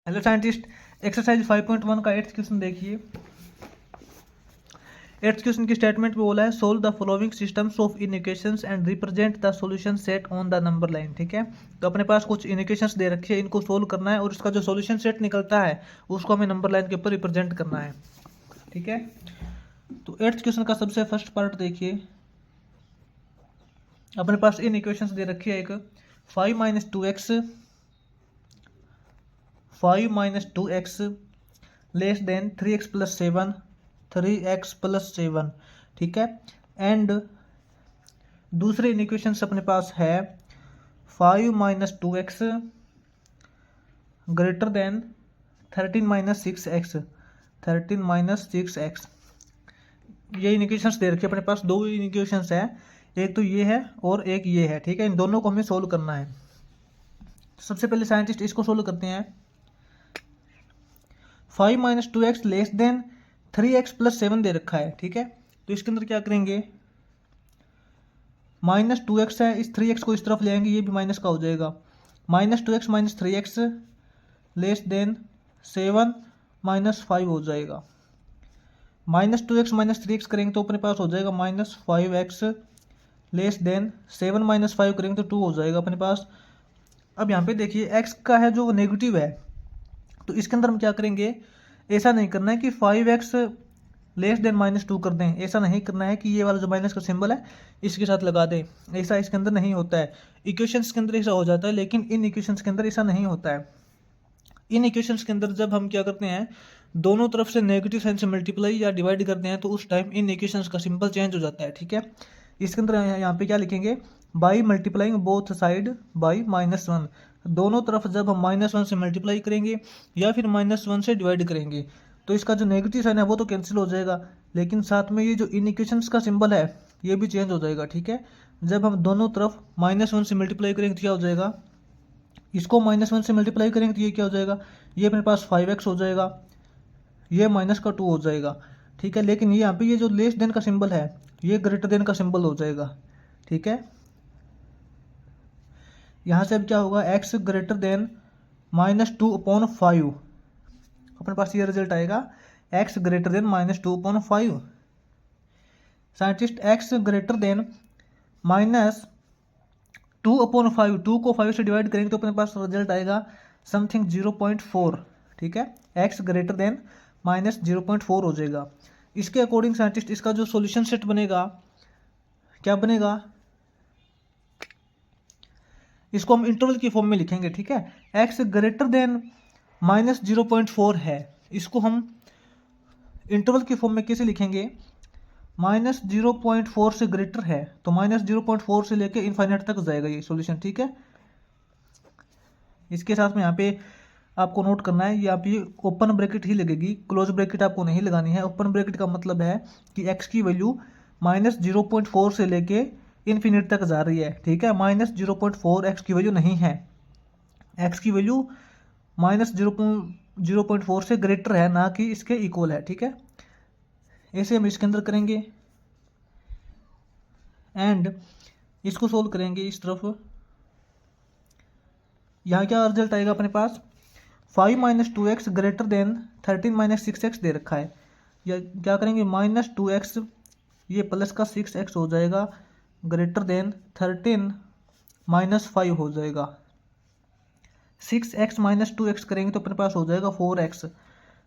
Hello scientist, exercise 5.1 का eighth question देखिए। Eighth question की स्टेटमेंट में बोला है solve the following systems of equations and represent the solution set on the number line. ठीक है, तो अपने पास कुछ इक्वेशंस दे रखी है, इनको सोल्व करना है और इसका जो सॉल्यूशन सेट निकलता है उसको हमें नंबर लाइन के ऊपर रिप्रेजेंट करना है। ठीक है, तो एट्थ क्वेश्चन का सबसे फर्स्ट पार्ट देखिए। अपने पास इन इक्वेशंस दे रखी है, एक 5 minus 2x less than 3x plus 7 3x plus 7। ठीक है, एंड दूसरे इक्वेशन अपने पास है 5 minus 2x greater then 13 minus 6x 13 minus 6x। ये इक्वेशंस दे रखे अपने पास, दो इक्वेशंस है, एक तो ये है और एक ये है। ठीक है, इन दोनों को हमें सोल्व करना है। सबसे पहले साइंटिस्ट इसको सोल्व करते हैं। 5 minus 2x less than 3x plus 7 दे रखा है। ठीक है, तो इसके अंदर क्या करेंगे, माइनस 2x है, इस 3x को इस तरफ ले आएंगे, ये भी माइनस का हो जाएगा। Minus 2x minus 3x less than 7 minus 5 हो जाएगा। माइनस 2x माइनस 3x करेंगे तो अपने पास हो जाएगा minus 5x less than 7 minus 5 करेंगे तो 2 हो जाएगा अपने पास। अब यहाँ पे देखिए x का है जो नेगेटिव है, तो इसके अंदर हम क्या करेंगे, ऐसा नहीं करना है कि 5x लेस देन माइनस 2 कर दें, ऐसा नहीं करना है कि ये वाला जो माइनस का सिंबल है इसके साथ लगा दें, ऐसा इसके अंदर नहीं होता है। इक्वेशंस के अंदर ऐसा हो जाता है, लेकिन इन इक्वेशंस के अंदर ऐसा नहीं होता है। इन इक्वेशंस के अंदर जब हम क्या करते हैं, दोनों तरफ से नेगेटिव साइन से मल्टीप्लाई या डिवाइड करते हैं, तो उस टाइम इन इक्वेशंस का सिंबल चेंज हो जाता है। ठीक है, इसके अंदर यहाँ पे क्या लिखेंगे, by multiplying both side by -1। दोनों तरफ जब हम -1 से मल्टीप्लाई करेंगे या फिर -1 से डिवाइड करेंगे तो इसका जो नेगेटिव साइन है वो तो कैंसिल हो जाएगा, लेकिन साथ में ये जो इन इक्वेशंस का सिंबल है ये भी चेंज हो जाएगा। ठीक है, जब हम दोनों तरफ -1 से मल्टीप्लाई करेंगे तो क्या हो जाएगा, इसको -1 से मल्टीप्लाई करेंगे तो ये क्या हो जाएगा, ये अपने पास 5x हो जाएगा, ये माइनस का 2 हो जाएगा। ठीक है, लेकिन ये यहाँ पे ये जो लेस देन का सिंबल है ये ग्रेटर देन का सिंबल हो जाएगा। ठीक है, यहाँ से अब क्या होगा, x ग्रेटर देन -2/5, अपने पास ये रिजल्ट आएगा x greater then -2/5। Scientist x greater then -2/5, 2 को 5 से डिवाइड करेंगे तो अपने पास रिजल्ट आएगा समथिंग 0.4। ठीक है, x ग्रेटर देन -0.4 हो जाएगा। इसके अकॉर्डिंग साइंटिस्ट इसका जो सॉल्यूशन सेट बनेगा क्या बनेगा, इसको हम इंटरवल की फॉर्म में लिखेंगे। ठीक है, x ग्रेटर देन -0.4 है, इसको हम इंटरवल की फॉर्म में कैसे लिखेंगे, -0.4 से ग्रेटर है तो -0.4 से लेके इनफाइनाइट तक जाएगा ये सॉल्यूशन। ठीक है, इसके साथ में यहाँ पे आपको नोट करना है, यहाँ पे ओपन ब्रैकेट ही लगेगी, क्लोज ब्रैकेट आपको नहीं लगानी है। ओपन ब्रैकेट का मतलब है कि x की वैल्यू -0.4 से लेके इन्फिनिट तक जा रही है। ठीक है, -0.4 x की वैल्यू नहीं है, x की वैल्यू -0.4 से ग्रेटर है, ना कि इसके इक्वल है। ठीक है, ऐसे हम इसके अंदर करेंगे एंड इसको सोल्व करेंगे इस तरफ। यहाँ क्या रिजल्ट आएगा अपने पास, 5 minus 2x greater then 13 minus 6x दे रखा है, या क्या करेंगे -2x, ये प्लस का 6x हो जाएगा, ग्रेटर देन 13 माइनस 5 हो जाएगा। 6x माइनस 2x करेंगे तो अपने पास हो जाएगा 4x,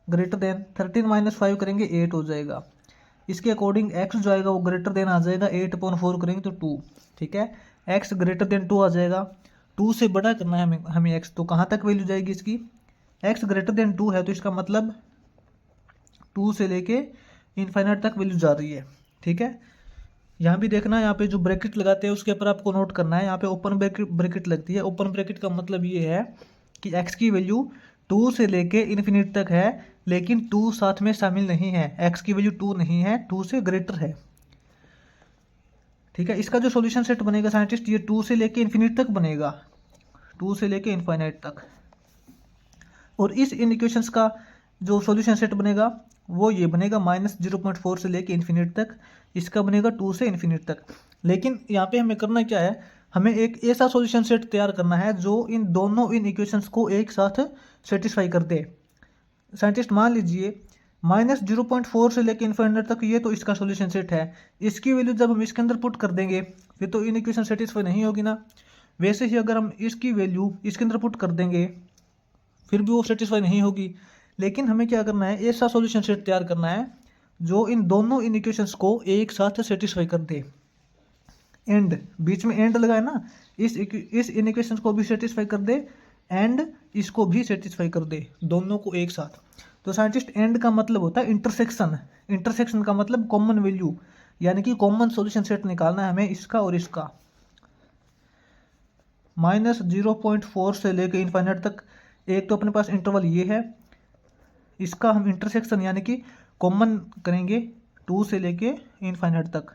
ग्रेटर देन 13 माइनस 5 करेंगे 8 हो जाएगा। इसके अकॉर्डिंग x जो आएगा वो ग्रेटर देन आ जाएगा, 8/4 करेंगे तो 2। ठीक है, x ग्रेटर देन 2 आ जाएगा, 2 से बड़ा करना है हमें x, तो कहाँ तक वैल्यू जाएगी इसकी, x ग्रेटर देन 2 है तो इसका मतलब 2 से लेके इनफाइनाइट तक वैल्यू जा रही है। ठीक है, यहाँ भी देखना, यहाँ पे जो ब्रैकेट लगाते हैं उसके ऊपर आपको नोट करना है, यहाँ पे ओपन ब्रैकेट लगती है। ओपन ब्रैकेट का मतलब ये है कि x की वैल्यू 2 से लेके इन्फिनिट तक है, लेकिन 2 साथ में शामिल नहीं है, x की वैल्यू 2 नहीं है, 2 से ग्रेटर है। ठीक है, इसका जो सॉल्यूशन सेट बनेगा साइंटिस्ट ये 2 से लेके इन्फिनिट तक बनेगा, 2 से लेके इनफाइनाइट तक। और इस इन इक्वेशंस का जो सॉल्यूशन सेट बनेगा वो ये बनेगा -0.4 से लेके इन्फिनिट तक, इसका बनेगा 2 से इन्फिनिट तक। लेकिन यहाँ पे हमें करना क्या है, हमें एक ऐसा सॉल्यूशन सेट तैयार करना है जो इन दोनों इन इक्वेशंस को एक साथ सेटिस्फाई कर दे। साइंटिस्ट मान लीजिए -0.4 से लेकर इन्फाइनाइट तक ये तो इसका सॉल्यूशन सेट है। इसकी वैल्यू जब हम इसके अंदर पुट कर देंगे फिर तो इन इक्वेशन सेटिस्फाई नहीं होगी ना। वैसे ही अगर हम इसकी वैल्यू इसके अंदर पुट कर देंगे फिर भी वो सेटिस्फाई नहीं होगी। लेकिन हमें क्या करना है, ऐसा सॉल्यूशन सेट तैयार करना है जो इन दोनों इन इक्वेशंस को एक साथ सेटिस्फाई कर दे। एंड बीच में एंड लगाए ना, इस इन इक्वेशंस को भी सेटिस्फाई कर दे एंड इसको भी सेटिस्फाई कर दे, दोनों को एक साथ। तो साइंटिस्ट एंड का मतलब होता है इंटरसेक्शन। इंटरसेक्शन का मतलब कॉमन वैल्यू, यानी कि कॉमन सॉल्यूशन सेट निकालना है हमें इसका और इसका। -0.4 से लेकर इनफाइनाइट तक एक तो अपने पास इंटरवल ये है, इसका हम इंटरसेक्शन यानी कि कॉमन करेंगे 2 से लेके इनफाइनाइट तक।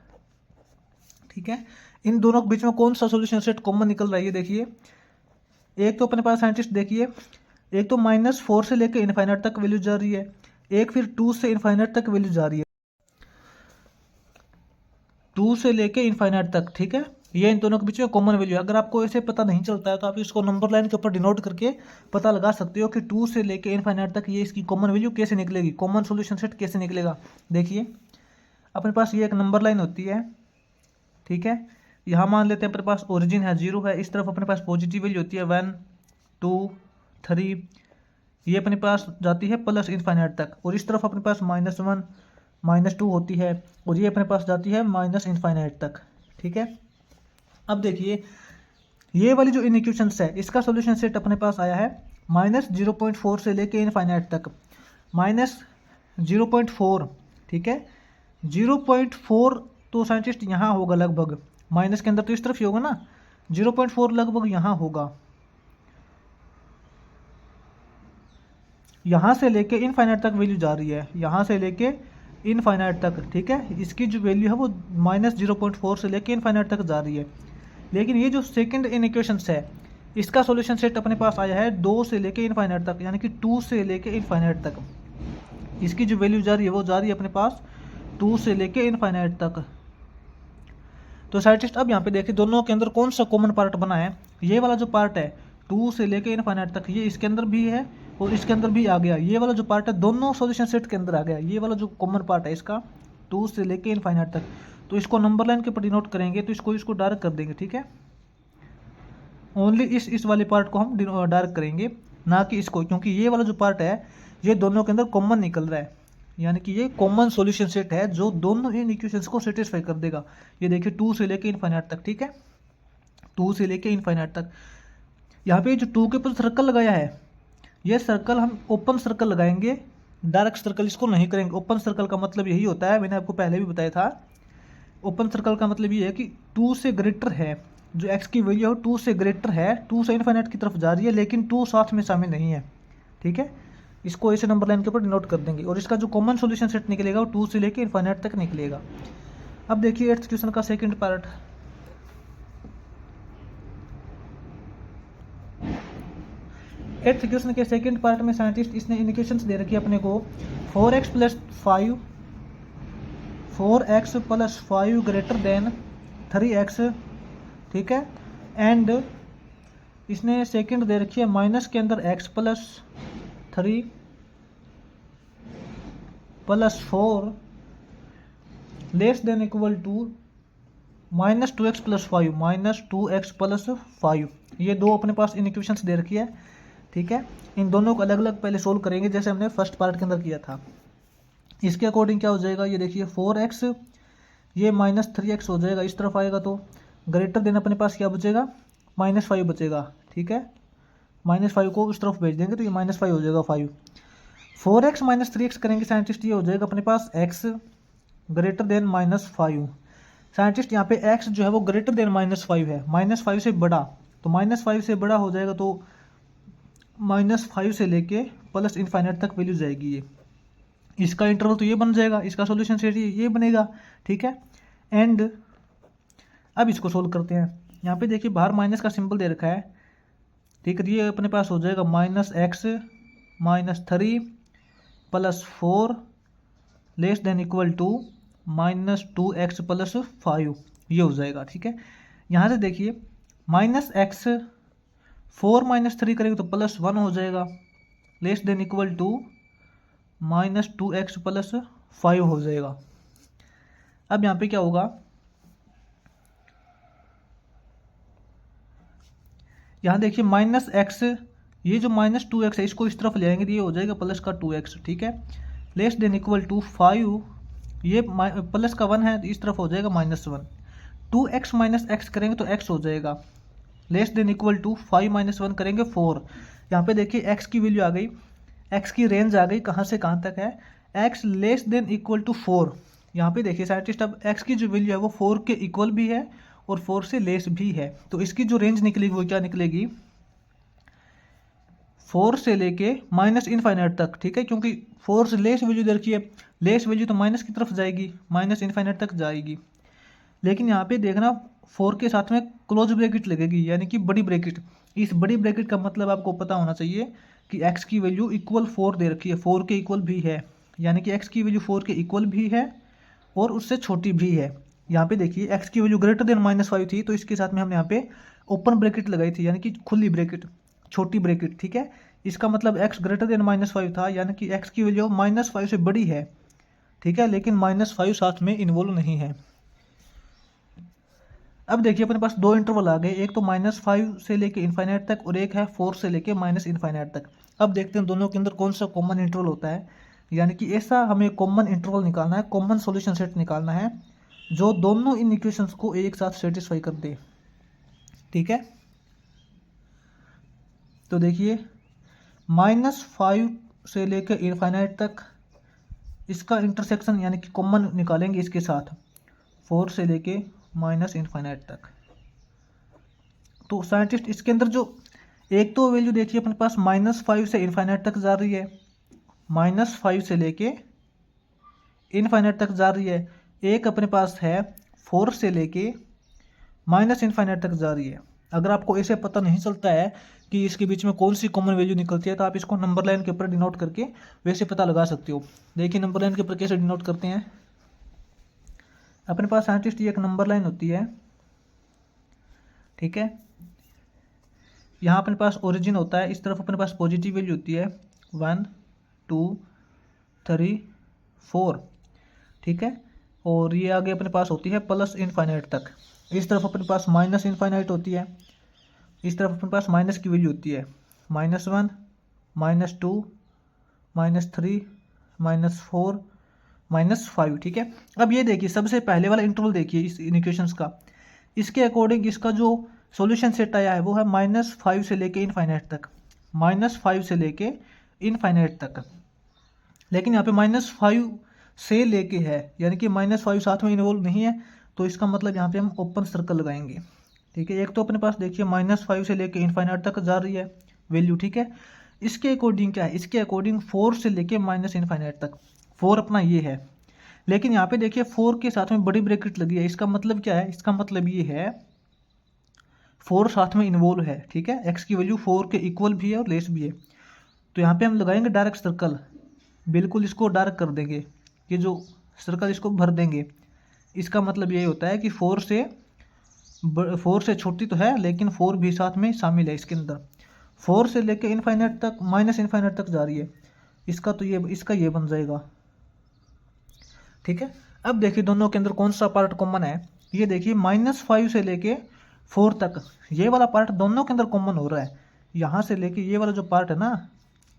ठीक है, इन दोनों के बीच में कौन सा सॉल्यूशन सेट कॉमन निकल रहा है ये देखिए। एक तो अपने पास साइंटिस्ट देखिए, एक तो -4 से लेके इनफाइनाइट तक वैल्यू जा रही है, एक फिर 2 से इनफाइनाइट तक वैल्यू जा रही है, 2 से लेके इनफाइनाइट तक। ठीक है, ये इन दोनों के बीच में कॉमन वैल्यू है। अगर आपको ऐसे पता नहीं चलता है तो आप इसको नंबर लाइन के ऊपर डिनोट करके पता लगा सकते हो कि 2 से लेके इनफाइनाइट तक ये इसकी कॉमन वैल्यू कैसे निकलेगी, कॉमन सॉल्यूशन सेट कैसे निकलेगा। देखिए अपने पास ये एक नंबर लाइन होती है। ठीक है, यहाँ मान लेते हैं अपने पास ओरिजिन है 0 है, इस तरफ अपने पास पॉजिटिव वैल्यू होती है 1 2 3, ये अपने पास जाती है प्लस इनफाइनाइट तक, और इस तरफ अपने पास -1 -2 होती है और ये अपने पास जाती है माइनस इनफाइनाइट तक। ठीक है, अब देखिए ये वाली जो इनइक्वेशंस है इसका सॉल्यूशन सेट अपने पास आया है -0.4 से लेके इनफाइनाइट तक, -0.4। ठीक है, 0.4 तो साइंटिस्ट यहाँ होगा लगभग, माइनस के अंदर तो इस तरफ ही होगा ना, 0.4 लगभग यहाँ होगा, यहाँ से लेके इनफाइनाइट तक वैल्यू जा रही है, यहाँ से लेके इनफाइनाइट तक। ठीक है, इसकी जो वैल्यू है वो -0.4 से लेके इनफाइनाइट तक जा रही है। लेकिन ये जो सेकंड इनइक्वेशंस है इसका सॉल्यूशन सेट अपने पास आया है 2 से लेके इनफाइनाइट तक, यानी कि 2 से लेके इनफाइनाइट तक। इसकी जो वैल्यू जा रही है वो जा रही है अपने पास 2 से लेके इनफाइनाइट तक। तो साइंटिस्ट अब यहाँ पे देखिए दोनों के अंदर कौन सा कॉमन पार्ट बना है। ये वाला जो पार्ट है 2 से लेके इनफाइनाइट तक ये इसके अंदर भी है और इसके अंदर भी आ गया। ये वाला जो पार्ट है दोनों सॉल्यूशन सेट के अंदर आ गया। ये वाला जो कॉमन पार्ट है इसका 2 से लेके इनफाइनाइट तक, तो इसको नंबर लाइन के ऊपर डिनोट करेंगे तो इसको डायरेक्ट कर देंगे। ठीक है, ओनली इस वाले पार्ट को हम डायरेक्ट करेंगे, ना कि इसको, क्योंकि ये वाला जो पार्ट है ये दोनों के अंदर कॉमन निकल रहा है, यानी कि ये कॉमन सॉल्यूशन सेट है जो दोनों इन इक्वेशंस को सेटिस्फाई कर देगा। ये देखिए 2 से लेके इनफाइनाइट तक। ठीक है, 2 से लेके इनफाइनाइट तक। यहाँ पे जो 2 के ऊपर सर्कल लगाया है ये सर्कल हम ओपन सर्कल लगाएंगे, डायरेक्ट सर्कल इसको नहीं करेंगे। ओपन सर्कल का मतलब यही होता है, मैंने आपको पहले भी बताया था, ओपन सर्कल का मतलब ये है कि 2 से ग्रेटर है, जो x की वैल्यू है 2 से ग्रेटर है, 2 से इनफाइनाइट की तरफ जा रही है, लेकिन 2 साथ में शामिल नहीं है। ठीक है, इसको ऐसे नंबर लाइन के ऊपर डिनोट कर देंगे और इसका जो कॉमन सॉल्यूशन सेट निकलेगा वो 2 से लेके इनफाइनाइट तक निकलेगा। अब देखिए 8th क्वेश्चन का सेकंड पार्ट। 8th क्वेश्चन के सेकंड पार्ट में साइंटिस्ट इसने इक्वेशंस दे रखी है अपने को 4x + 5 ग्रेटर देन 3x। ठीक है, एंड इसने सेकंड दे रखी है माइनस के अंदर x + 3 + 4 less than equal to -2x + 5 ये दो अपने पास इन इक्वेशंस दे रखी है। ठीक है, इन दोनों को अलग अलग पहले सोल्व करेंगे जैसे हमने फर्स्ट पार्ट के अंदर किया था। इसके अकॉर्डिंग क्या हो जाएगा, ये देखिए 4x ये -3x हो जाएगा, इस तरफ आएगा तो ग्रेटर देन अपने पास क्या बचेगा, -5 बचेगा। ठीक है, -5 को उस तरफ भेज देंगे तो ये -5 हो जाएगा 5। 4x - 3x करेंगे साइंटिस्ट, ये हो जाएगा अपने पास x ग्रेटर देन -5। साइंटिस्ट यहाँ पे x जो है वो ग्रेटर देन -5 है, -5 से बड़ा, तो -5 से बड़ा हो जाएगा तो -5 से लेके प्लस इनफाइनाइट तक वैल्यू जाएगी। ये इसका इंटरवल तो ये बन जाएगा, इसका सॉल्यूशन सेट ये बनेगा। ठीक है, एंड अब इसको सोल्व करते हैं। यहाँ पे देखिए बाहर माइनस का सिंबल दे रखा है। ठीक है, ये अपने पास हो जाएगा -x -3 + 4 less than equal to -2x + 5 ये हो जाएगा। ठीक है, यहाँ से देखिए माइनस एक्स 4 - 3 करेंगे तो +1 हो जाएगा, less than equal to -2x + 5 हो जाएगा। अब यहाँ पे क्या होगा, यहाँ देखिए -x, ये जो -2x है इसको इस तरफ ले आएंगे तो ये हो जाएगा +2x, ठीक है। लेस देन इक्वल टू 5, ये प्लस का 1 है तो इस तरफ हो जाएगा -1। 2x - x करेंगे तो x हो जाएगा, लेस देन इक्वल टू 5 - 1 करेंगे 4। यहाँ पे देखिए x की वैल्यू आ गई, x की रेंज आ गई, कहाँ से कहाँ तक है, x less than equal to 4। यहाँ पे देखिए साइंटिस्ट, अब x की जो वैल्यू है वो 4 के इक्वल भी है और 4 से लेस भी है, तो इसकी जो रेंज निकलेगी वो क्या निकलेगी, 4 से लेके -इनफाइनाइट तक, ठीक है, क्योंकि 4 से लेस वैल्यू दे रखी है, लेस वैल्यू तो माइनस की तरफ जाएगी, -इनफाइनाइट तक जाएगी। लेकिन यहाँ पे देखना 4 के साथ में क्लोज ब्रैकेट लगेगी, यानी कि बड़ी ब्रैकेट। इस बड़ी ब्रैकेट का मतलब आपको पता होना चाहिए कि x की वैल्यू इक्वल 4 दे रखी है, 4 के इक्वल भी है, यानी कि x की वैल्यू 4 के इक्वल भी है और उससे छोटी भी है। यहाँ पे देखिए x की वैल्यू ग्रेटर देन -5 थी, तो इसके साथ में हमने यहाँ पे ओपन ब्रैकेट लगाई थी, यानी कि खुली ब्रैकेट, छोटी ब्रैकेट, ठीक है। इसका मतलब x ग्रेटर देन -5 था, यानी कि x की वैल्यू -5 से बड़ी है, ठीक है, लेकिन -5 साथ में इन्वॉल्व नहीं है। अब देखिए अपने पास दो इंटरवल आ गए, एक तो -5 से लेके इनफाइनाइट तक और एक है 4 से लेके -इनफाइनाइट तक। अब देखते हैं दोनों के अंदर कौन सा कॉमन इंटरवल होता है, यानी कि ऐसा हमें कॉमन इंटरवल निकालना है, कॉमन सॉल्यूशन सेट निकालना है जो दोनों इन इक्वेशंस को एक साथ सेटिस्फाई कर दे, ठीक है। तो देखिए -5 से लेकर इनफाइनाइट तक इसका इंटरसेक्शन यानी कि कॉमन निकालेंगे इसके साथ 4 से लेके -इनफाइनाइट तक। तो साइंटिस्ट इसके अंदर जो एक तो वैल्यू देखिए अपने पास -5 से इनफाइनाइट तक जा रही है, -5 से लेके इनफाइनाइट तक जा रही है। एक अपने पास है 4 से लेके -इनफाइनाइट तक जा रही है। अगर आपको ऐसे पता नहीं चलता है कि इसके बीच में कौन सी कॉमन वैल्यू निकलती है, तो आप इसको नंबर लाइन के ऊपर डिनोट करके वैसे पता लगा सकते हो। देखिए नंबर लाइन के ऊपर कैसे डिनोट करते हैं। अपने पास साइंटिस्ट ये एक नंबर लाइन होती है, ठीक है। यहाँ अपने पास ओरिजिन होता है, इस तरफ अपने पास पॉजिटिव वैल्यू होती है 1 2 3 4, ठीक है। और ये आगे अपने पास होती है प्लस इनफाइनाइट तक। इस तरफ अपने पास माइनस इनफाइनाइट होती है, इस तरफ अपने पास माइनस की वैल्यू होती है -1 -2 -3 -4 -5, ठीक है। अब ये देखिए सबसे पहले वाला इंटरवल देखिए इस इक्वेशंस का, इसके अकॉर्डिंग इसका जो सॉल्यूशन सेट आया है वो है -5 से लेके इनफाइनाइट तक, -5 से लेके इनफाइनाइट तक। लेकिन यहाँ पे -5 से लेके है, यानी कि -5 साथ में इन्वॉल्व नहीं है, तो इसका मतलब यहाँ पे हम ओपन सर्कल लगाएंगे, ठीक है। एक तो अपने पास देखिए -5 से लेके इनफाइनाइट तक जा रही है वैल्यू, ठीक है। इसके अकॉर्डिंग क्या है, इसके अकॉर्डिंग 4 से लेके -इनफाइनाइट तक, 4 अपना ये है। लेकिन यहाँ पे देखिए 4 के साथ में बड़ी ब्रैकेट लगी है, इसका मतलब क्या है, इसका मतलब ये है 4 साथ में इन्वॉल्व है, ठीक है। एक्स की वैल्यू 4 के इक्वल भी है और लेस भी है, तो यहाँ पे हम लगाएंगे डायरेक्ट सर्कल, बिल्कुल इसको डार्क कर देंगे, ये जो सर्कल इसको भर देंगे। इसका मतलब यही होता है कि 4 से छोटी तो है, लेकिन 4 भी साथ में शामिल है इसके अंदर। 4 से लेके इनफाइनाइट तक -इनफाइनाइट तक जा रही है, इसका तो ये इसका ये बन जाएगा, ठीक है। अब देखिए दोनों के अंदर कौन सा पार्ट कॉमन है, ये देखिए -5 से लेके 4 तक ये वाला पार्ट दोनों के अंदर कॉमन हो रहा है। यहाँ से लेके ये वाला जो पार्ट है ना,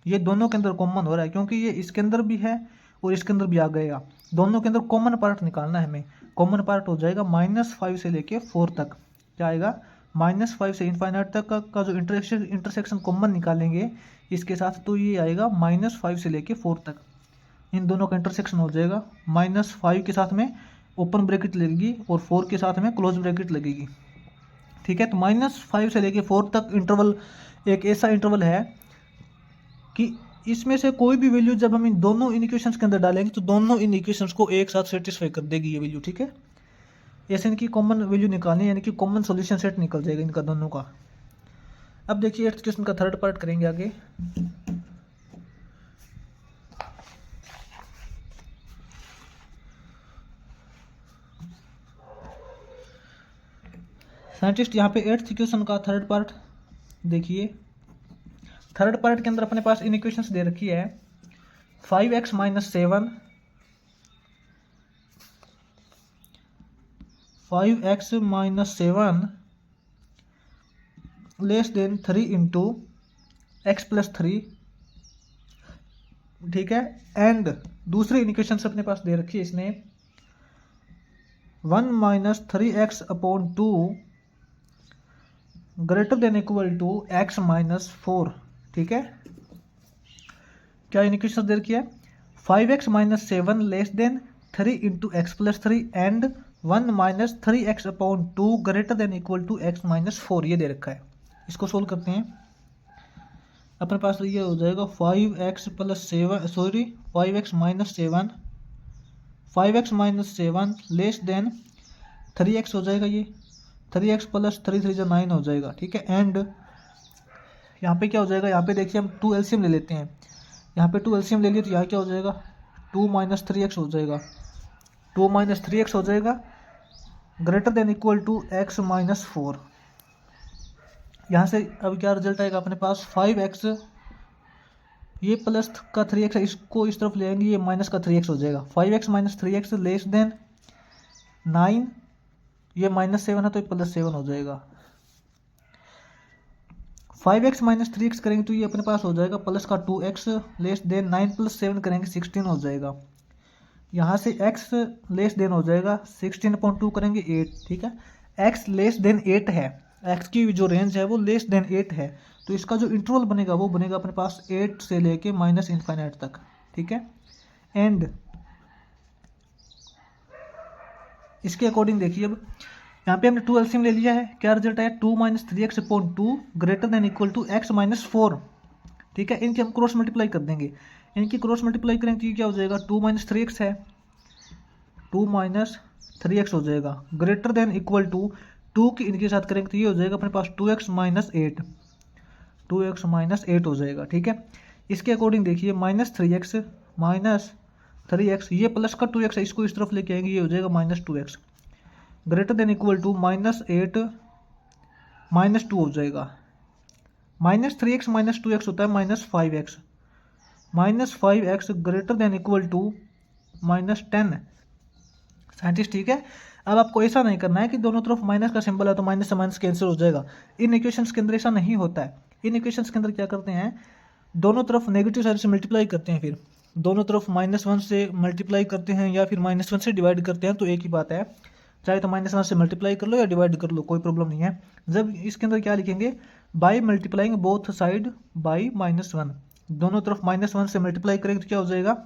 ये दोनों के अंदर कॉमन हो रहा है, क्योंकि ये इसके अंदर भी है और इसके अंदर भी आ गएगा। दोनों के अंदर कॉमन पार्ट निकालना है हमें, कॉमन पार्ट हो जाएगा -5 से लेके 4 तक, क्या आएगा, -5 से इनफाइनाइट तक का जो इंटरसेक्शन कॉमन निकालेंगे इसके साथ, तो ये आएगा -5 से लेके 4 तक। इन दोनों का इंटरसेक्शन हो जाएगा, -5 के साथ में ओपन ब्रैकेट लगेगी और 4 के साथ में क्लोज ब्रैकेट लगेगी, ठीक है। तो -5 से लेके 4 तक इंटरवल एक ऐसा इंटरवल है कि इसमें से कोई भी वैल्यू जब हम इन दोनों इन इक्वेशंस के अंदर डालेंगे तो दोनों इन इक्वेशंस को एक साथ सेटिस्फाई कर देगी ये वैल्यू, ठीक है। ऐसे इनकी कॉमन वैल्यू निकालनी है, यानी कि कॉमन सॉल्यूशन सेट निकल जाएगा इनका दोनों का। अब देखिए 8th क्वेश्चन का थर्ड पार्ट करेंगे आगे। साइंटिस्ट यहाँ पे 8th इक्वेशन का थर्ड पार्ट देखिए। थर्ड पार्ट के अंदर अपने पास इन इक्वेशंस दे रखी है 5x minus 7, 5x minus 7 less than 3 into X plus 3, ठीक है। एंड दूसरी इक्वेशन अपने पास दे रखी है इसने 1 minus 3x upon 2 greater than equal to x minus 4, ठीक है। क्या इक्वेशन दे रखी है 5x minus 7 less than 3 into X plus 3 and 1 minus 3x upon 2 greater than equal to x minus 4, ये दे रखा है। इसको सोल्व करते हैं। अपने पास ये हो जाएगा 5x plus 7 sorry 5x minus 7, 5x minus 7 less then 3x हो जाएगा, ये 3x प्लस 3 3 9 हो जाएगा, ठीक है। एंड यहाँ पे क्या हो जाएगा, यहाँ पे देखिए हम 2 एलसीएम ले लेते हैं। यहाँ पे 2 एलसीएम ले लिए तो यहाँ क्या हो जाएगा 2 माइनस 3x हो जाएगा, 2 माइनस 3x हो जाएगा greater than equal to x minus 4। यहाँ से अब क्या रिजल्ट आएगा अपने पास 5x, ये प्लस का 3x है, इसको इस तरफ ले आएंगे, ये माइनस का 3x हो जाएगा। 5x minus 3x less than 9, ये माइनस 7 है तो ये प्लस 7 हो जाएगा। 5x माइनस 3x करेंगे तो ये अपने पास हो जाएगा प्लस का 2x लेस देन 9 प्लस 7 करेंगे 16 हो जाएगा। यहाँ से x लेस देन हो जाएगा 16/2 करेंगे 8, ठीक है। x लेस देन 8 है, x की जो रेंज है वो लेस देन 8 है, तो इसका जो इंटरवल बनेगा वो बनेगा अपने पास 8 से लेके माइनस इनफाइनाइट तक, ठीक है। एंड इसके अकॉर्डिंग देखिए अब यहाँ पे हमने 2 एलसीएम ले लिया है, क्या रिजल्ट आया 2 minus 3x upon 2 greater than equal to x minus 4, ठीक है। इनके हम क्रॉस मल्टीप्लाई कर देंगे, इनकी क्रॉस मल्टीप्लाई करेंगे तो ये क्या हो जाएगा 2 माइनस 3x है, 2 माइनस 3x हो जाएगा ग्रेटर देन इक्वल टू 2 की इनके साथ करेंगे तो ये हो जाएगा अपने पास 2x माइनस 8, 2x माइनस 8 हो जाएगा, ठीक है। इसके अकॉर्डिंग देखिए माइनस 3x, ये प्लस का 2x है, इसको इस तरफ लेके आएंगे, ये हो जाएगा minus 2x greater than equal to minus 8 minus 2 हो जाएगा। माइनस 3x माइनस 2x होता है minus 5x, minus 5x greater than equal to minus 10, scientist, ठीक है। अब आपको ऐसा नहीं करना है कि दोनों तरफ माइनस का सिंबल है तो माइनस से माइनस कैंसिल हो जाएगा। इन इक्वेशंस के अंदर ऐसा नहीं होता है। इन इक्वेशंस के अंदर क्या करते हैं, दोनों तरफ नेगेटिव साइड से मल्टीप्लाई करते हैं, फिर दोनों तरफ -1 से मल्टीप्लाई करते हैं या फिर -1 से डिवाइड करते हैं, तो एक ही बात है, चाहे तो -1 से मल्टीप्लाई कर लो या डिवाइड कर लो, कोई प्रॉब्लम नहीं है। जब इसके अंदर क्या लिखेंगे by multiplying both side by -1, दोनों तरफ -1 से मल्टीप्लाई करेंगे तो क्या हो जाएगा,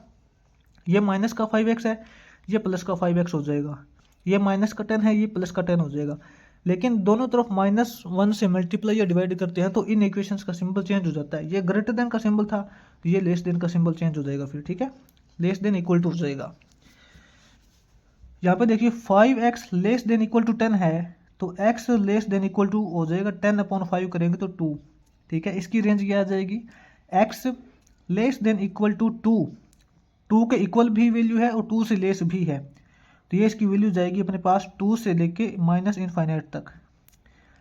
ये माइनस का 5x है, ये प्लस का 5x हो जाएगा, ये माइनस का 10 है, ये प्लस का 10 हो जाएगा। लेकिन दोनों तरफ -1 से मल्टीप्लाई या डिवाइड करते हैं तो इन इक्वेशंस का सिंबल चेंज हो जाता है। ये ग्रेटर देन का सिंबल था तो ये लेस देन का सिंबल चेंज हो जाएगा फिर, ठीक है, लेस देन इक्वल टू हो जाएगा। यहाँ पे देखिए 5x less than equal to 10 है तो x less than equal to हो जाएगा 10/5 करेंगे तो 2, ठीक है। इसकी रेंज क्या आ जाएगी x less than equal to 2 के इक्वल भी वैल्यू है और 2 से लेस भी है, तो ये इसकी वैल्यू जाएगी अपने पास 2 से लेके माइनस इनफाइनाइट तक।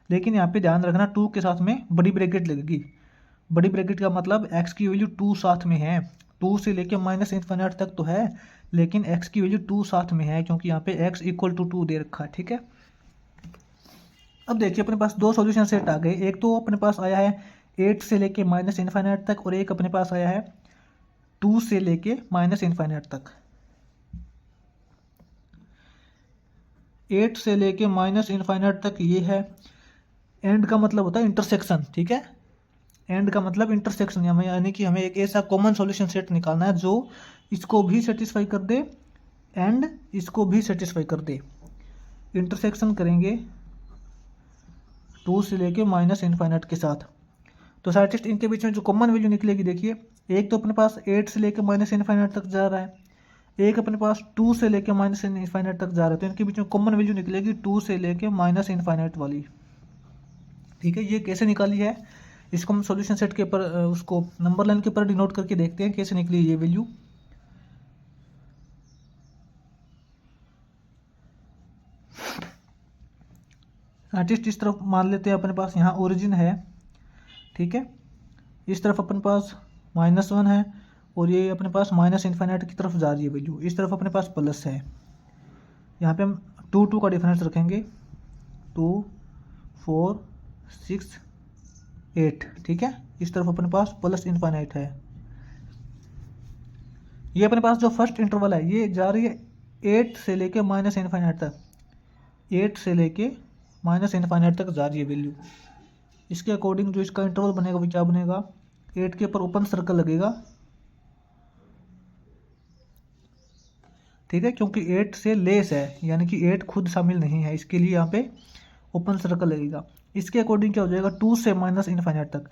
लेकिन यहाँ पे ध्यान रखना 2 के साथ में बड़ी ब्रैकेट लगेगी, बड़ी ब्रैकेट का मतलब x की वैल्यू 2 साथ में है, 2 से लेके माइनस इनफाइनाइट तक तो है लेकिन x की वैल्यू 2 साथ में है क्योंकि यहाँ पे x इक्वल टू 2 दे रखा है, ठीक है। अब देखिए अपने पास दो सॉल्यूशन सेट आ गए, एक तो अपने पास आया है 8 से लेके माइनस इनफाइनाइट तक और एक अपने पास आया है 2 से लेके माइनस इनफाइनाइट तक। 8 से लेके माइनस इनफाइनाइट तक ये है, एंड का मतलब होता है इंटरसेक्शन, ठीक है। एंड का मतलब इंटरसेक्शन, यानी कि हमें एक ऐसा कॉमन सॉल्यूशन सेट निकालना है जो इसको भी सेटिस्फाई कर दे एंड इसको भी सेटिस्फाई कर दे। इंटरसेक्शन करेंगे 2 से लेके माइनस इनफाइनाइट के साथ, तो साइंटिस्ट इनके बीच में जो कॉमन वैल्यू निकलेगी देखिए, एक तो अपने पास 8 से लेके माइनस इनफाइनाइट तक जा रहा है, एक अपने पास 2 से लेके माइनस इनफाइनाइट तक जा रहा है, तो इनके बीच में कॉमन वैल्यू निकलेगी 2 से लेके माइनस इनफाइनाइट वाली, ठीक है। ये कैसे निकाली है इसको हम सॉल्यूशन सेट के ऊपर उसको नंबर लाइन के ऊपर डिनोट करके देखते हैं कैसे निकली ये वैल्यू। साइंटिस्ट इस तरफ मान लेते हैं अपने पास यहाँ ओरिजिन है, ठीक है, इस तरफ अपने पास -1 है और ये अपने पास माइनस इन्फाइनाइट की तरफ जा रही है वैल्यू, इस तरफ अपने पास प्लस है। यहाँ पे हम 2 का डिफरेंस रखेंगे, 2 4 6 8, ठीक है, इस तरफ अपने पास प्लस इन्फाइनाइट है। ये अपने पास जो फर्स्ट इंटरवल है ये जा रही है 8 से लेके माइनस इन्फाइनाइट तक, 8 से लेके माइनस इन्फाइनाइट तक जा रही है वैल्यू। इसके अकॉर्डिंग जो इसका इंटरवल बनेगा वो क्या बनेगा, 8 के ऊपर ओपन सर्कल लगेगा, ठीक है, क्योंकि 8 से लेस है यानी कि 8 खुद शामिल नहीं है, इसके लिए यहाँ पे ओपन सर्कल लगेगा। इसके अकॉर्डिंग क्या हो जाएगा, 2 से माइनस इन्फाइनाइट तक,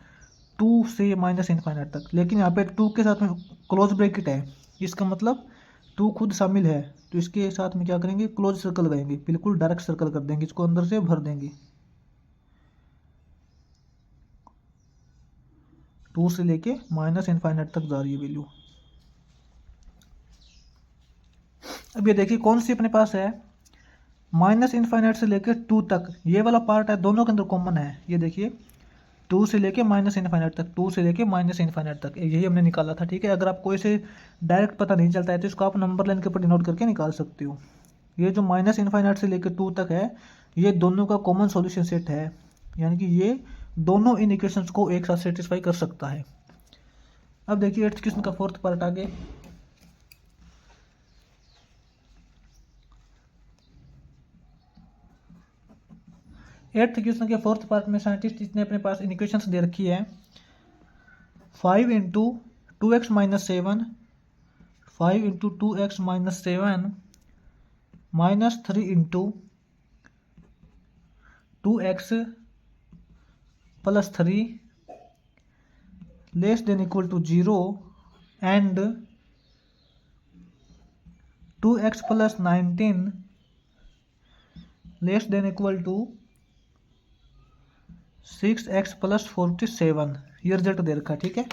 2 से माइनस इन्फाइनाइट तक, लेकिन यहाँ पे 2 के साथ में क्लोज ब्रैकेट है, इसका मतलब 2 खुद शामिल है, तो इसके साथ में क्या करेंगे, क्लोज सर्कल लगाएंगे, बिल्कुल डायरेक्ट सर्कल कर देंगे, इसको अंदर से भर देंगे। 2 से लेके माइनस इन्फाइनाइट तक जा रही है वैल्यू। अब ये देखिए कौन सी अपने पास है, माइनस इन्फाइनाइट से लेकर 2 तक, ये वाला पार्ट है दोनों के अंदर कॉमन है। ये देखिए 2 से लेके माइनस इन्फाइनाइट तक, 2 से लेके माइनस इन्फाइनाइट तक, यही हमने निकाला था, ठीक है। अगर आपको इसे डायरेक्ट पता नहीं चलता है तो इसको आप नंबर लाइन के ऊपर डिनोट करके निकाल सकते हो। ये जो माइनस इन्फाइनाइट से लेकर 2 तक है ये दोनों का कॉमन सॉल्यूशन सेट है, यानी कि ये दोनों इन इक्वेशंस को एक साथ सेटिस्फाई कर सकता है। अब देखिए 8th क्वेश्चन का 4th पार्ट आगे। एट्थ क्वेश्चन के 4th पार्ट में साइंटिस्ट इसने अपने पास इक्वेशंस दे रखी है, 5 into 2x minus 7, 5 into 2x minus 7 minus 3 into 2x plus 3 less than equal to 0 and 2x plus 19 less than equal to 6x plus 47, ये result दे रखा है, ठीक है।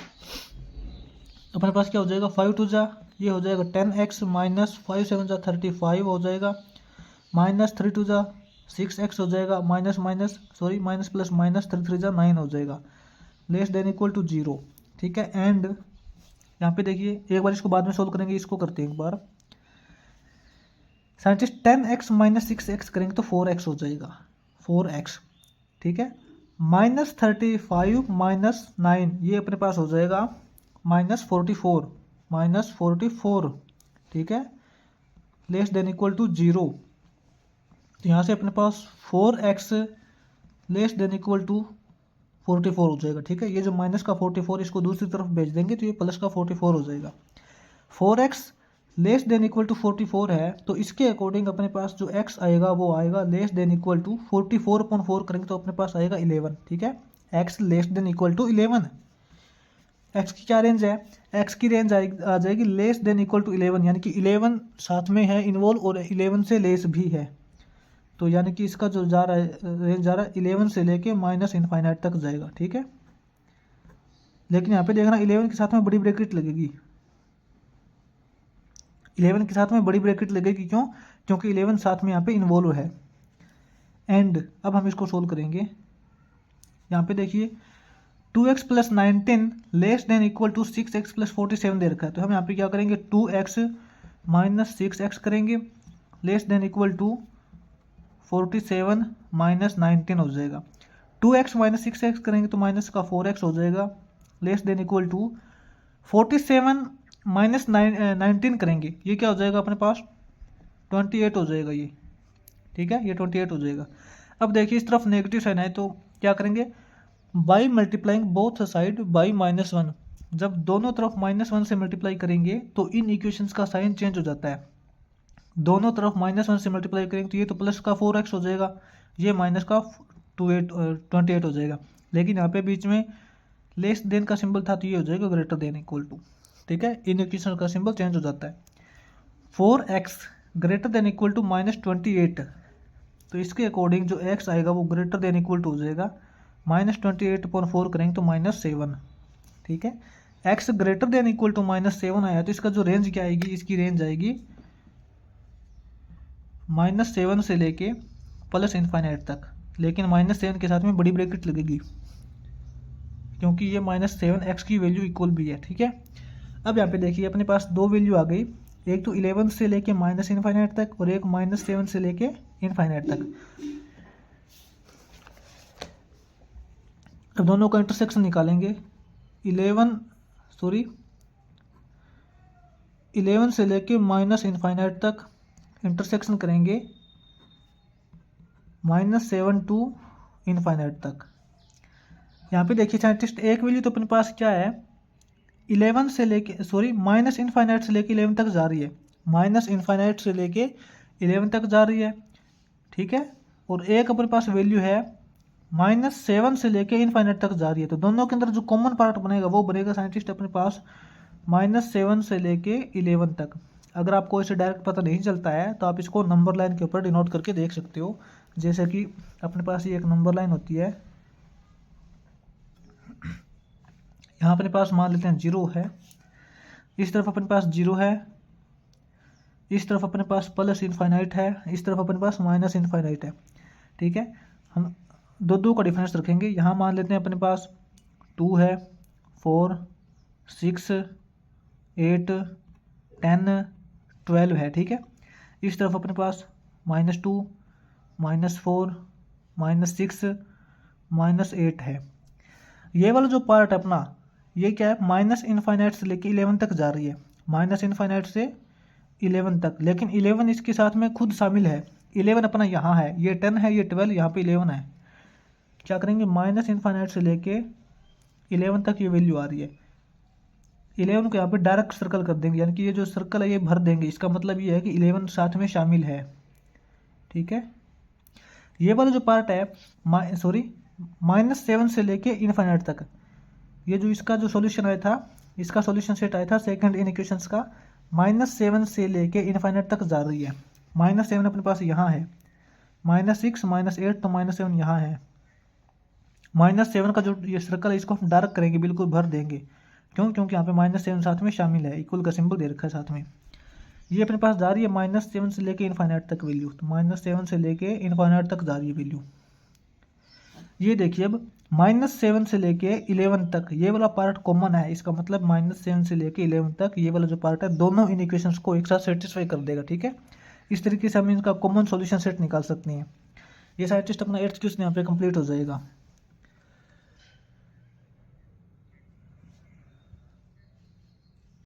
अपने पास क्या हो जाएगा, 5 टू जा ये हो जाएगा 10x माइनस 5 7 जा 35 हो जाएगा, माइनस 3 टू जा 6x हो जाएगा, माइनस प्लस माइनस 3 3 जा 9 हो जाएगा, लेस देन इक्वल टू 0, ठीक है। एंड यहाँ पे देखिए एक बार इसको बाद में सोल्व करेंगे, इसको करते हैं एक बार। साइंटिस्ट 10x माइनस 6x करेंगे तो 4x हो जाएगा, 4x, ठीक है। माइनस 35 माइनस 9 ये अपने पास हो जाएगा माइनस 44, ठीक है, लेस देन इक्वल टू 0। तो यहाँ से अपने पास 4x less than equal to 44 हो जाएगा, ठीक है। ये जो माइनस का 44 इसको दूसरी तरफ भेज देंगे तो ये प्लस का 44 हो जाएगा। 4x less than equal to 44 है तो इसके अकॉर्डिंग अपने पास जो x आएगा वो आएगा लेस देन इक्वल टू 44/4 करेंगे तो अपने पास आएगा 11, ठीक है। x less than equal to 11, x की क्या रेंज है, x की रेंज आ जाएगी लेस देन इक्वल टू 11, यानी कि 11 साथ में है इन्वॉल्व और 11 से लेस भी है, तो यानी कि इसका जो जा रहा है रेंज जा रहा है 11 से लेके माइनस इन्फाइनाइट तक जाएगा, ठीक है। लेकिन यहाँ पे देखना 11 के साथ में बड़ी ब्रैकेट लगेगी, 11 के साथ में बड़ी ब्रैकेट लगेगी, क्यों, क्योंकि 11 साथ में यहाँ पे इन्वॉल्व है। एंड अब हम इसको सोल्व करेंगे। यहाँ पे देखिए 2x plus 19 less than equal to 6x plus 47 दे रखा है, तो हम यहाँ पे क्या करेंगे 2x माइनस 6x करेंगे less than equal to 47 minus 19 हो जाएगा। 2x माइनस 6x करेंगे तो माइनस का 4x हो जाएगा less than equal to 47 minus 19 करेंगे, ये क्या हो जाएगा अपने पास 28 हो जाएगा ये, ठीक है, ये 28 हो जाएगा। अब देखिए इस तरफ नेगेटिव साइन है तो क्या करेंगे, by multiplying both side by -1, जब दोनों तरफ -1 से मल्टीप्लाई करेंगे तो इन इक्वेशंस का साइन चेंज हो जाता है। दोनों तरफ -1 से मल्टीप्लाई करेंगे तो ये तो प्लस का 4x हो जाएगा, ये माइनस का 28 हो जाएगा, लेकिन यहाँ पे बीच में लेस देन का सिंबल था तो ये हो जाएगा ग्रेटर देन इक्वल टू, ठीक है। इन इक्वेशन का सिंबल चेंज हो जाता है। 4x greater than equal to -28, तो इसके अकॉर्डिंग जो x आएगा वो ग्रेटर देन इक्वल टू हो जाएगा -28/4 करेंगे तो -7, ठीक है। x greater than equal to -7 आया तो इसका जो रेंज क्या आएगी, इसकी रेंज आएगी -7 से लेके प्लस इन्फाइनाइट तक, लेकिन -7 के साथ में बड़ी ब्रैकेट लगेगी क्योंकि ये -7x की वैल्यू इक्वल भी है। ठीक है, अब यहाँ पे देखिए अपने पास दो वैल्यू आ गई, एक तो 11 से लेके -इनफाइनाइट तक और एक -7 से लेके इनफाइनाइट तक। अब दोनों का इंटरसेक्शन निकालेंगे। 11 से लेके -इनफाइनाइट तक इंटरसेक्शन करेंगे -7 टू इनफाइनाइट तक। यहाँ पे देखिए साइंटिस्ट एक वैल्यू तो अपने पास क्या है, 11 से लेके -इनफाइनाइट से लेके 11 तक जा रही है, -इनफाइनाइट से लेके 11 तक जा रही है। ठीक है, और एक अपने पास वैल्यू है -7 से लेके इनफाइनाइट तक जा रही है। तो दोनों के अंदर जो कॉमन पार्ट बनेगा वो बनेगा साइंटिस्ट अपने पास -7 से लेके 11 तक। अगर आपको इसे डायरेक्ट पता नहीं चलता है तो आप इसको नंबर लाइन के ऊपर डिनोट करके देख सकते हो। जैसे कि अपने पास ये एक नंबर लाइन होती है, यहाँ अपने पास मान लेते हैं 0 है, इस तरफ अपने पास 0 है, इस तरफ अपने पास प्लस इनफाइनाइट है, इस तरफ अपने पास माइनस इनफाइनाइट है। ठीक है, हम दो का डिफरेंस रखेंगे। यहाँ मान लेते हैं अपने पास 2 है, 4, 6, 8, 10, 12 है। ठीक है, इस तरफ अपने पास -2, -4, -6, -8 है। ये वाला जो पार्ट है अपना, ये क्या है, -इनफाइनाइट से लेके 11 तक जा रही है, -इनफाइनाइट से 11 तक, लेकिन 11 इसके साथ में खुद शामिल है। 11 अपना यहाँ है, ये 10 है, ये 12, यहाँ पे 11 है। क्या करेंगे, -इनफाइनाइट से लेके 11 तक ये वैल्यू आ रही है, 11 को यहाँ पे डायरेक्ट सर्कल कर देंगे, यानी कि ये जो सर्कल है ये भर देंगे। इसका मतलब ये है कि 11 साथ में शामिल है। ठीक है, ये वाला जो पार्ट है -7 से लेके इनफाइनाइट तक, ये जो इसका जो सॉल्यूशन आया था, इसका सॉल्यूशन सेट आया था सेकंड इन इक्वेशंस का, -7 से लेके इनफाइनाइट तक जा रही है। -7 अपने पास यहाँ है, -6, -8, तो -7 यहाँ है। -7 का जो ये सर्कल है इसको हम डार्क करेंगे, बिल्कुल भर देंगे। क्यों, क्योंकि यहाँ पे -7 साथ में शामिल है, इक्वल का सिंबल दे रखा है साथ में। ये अपने पास जा रही है -7 से लेके इनफाइनाइट तक वैल्यू, तो -7 से लेके इनफाइनाइट तक जा रही है वैल्यू। ये देखिए अब -7 से लेके 11 तक ये वाला पार्ट कॉमन है, इसका मतलब -7 से लेके 11 तक ये वाला जो पार्ट है दोनों इन इक्वेशंस को एक साथ सेटिस्फाई कर देगा। ठीक है, इस तरीके से हम इनका कॉमन सॉल्यूशन सेट निकाल सकते हैं। ये साइंटिस्ट अपना 8th क्वेश्चन यहाँ पे कंप्लीट हो जाएगा।